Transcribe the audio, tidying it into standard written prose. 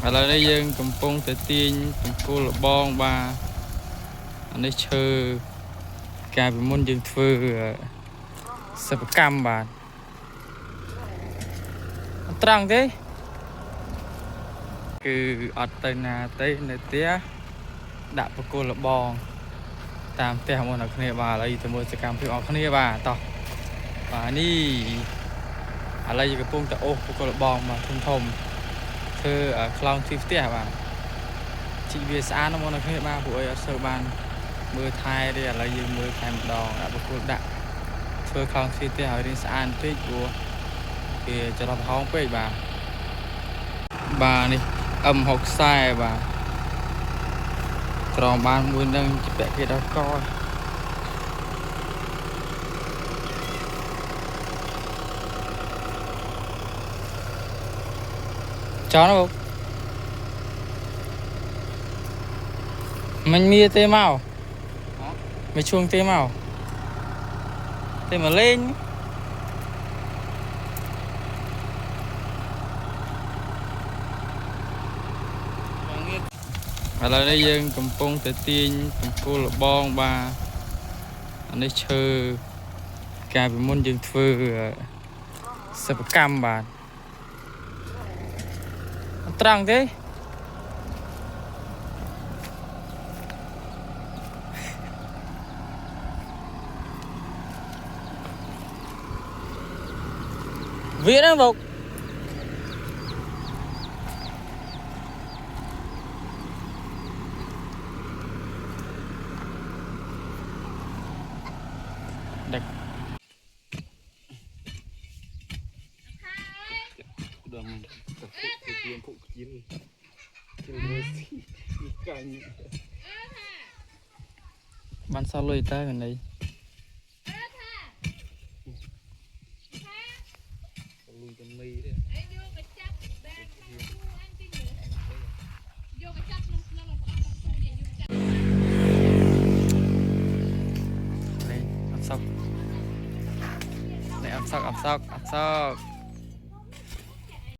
ឥឡូវនេះយើងកំពុងតែទាញបង្គោលលបងបាទអានេះឈើកាលពីមុនយើងធ្វើសិប្បកម្មបាទអត់ត្រង់ទេគឺអត់ទៅណាទេនៅផ្ទះដាក់បង្គោលលបងតាមផ្ទះមកអ្នកគ្នាបាទឥឡូវទៅមើលសកម្មភាពអស់គ្នាបាទតោះបាទនេះឥឡូវយើងកំពុងតែអូសបង្គោលលបងបាទធំធ្វើខ្លោងទីផ្ទះបាទជីវាស្អាតមកអ្នកគ្នាបាទពួកអីអត់សូវបានមើលថែទេឥឡូវយើងមើលថែម្ដងដាក់បង្គោលដាក់ធ្វើខ្លោងទីផ្ទះឲ្យរៀងស្អាតបន្តិចព្រោះវាចរន្តហោងពេកបាទនេះ M60 បាទត្រង់បានមួយនឹងជាពាក់គេដល់កចោលណាmình mía tê màu mấy chuông tê màu tê mà lênឥឡូវនេះយើងកំពុងតែទាញបង្គោលលបងបាទអានេះឈើកាលពីមុនយើងធ្វើសិប្បកម្មបាទអត់ត្រង់ទេវាហ្នឹងមកដឹកដល់ទៅទៀងគុកជីនទៅមើលកាញ់បានសល់លុយតើកណ្ដីលុយចំណីទេយកទៅចាប់បានក្នុងគូអញទីយកទៅចាប់ក្នុងប្រអប់គូយកចាប់នេះអត់សក់នេះអត់សក់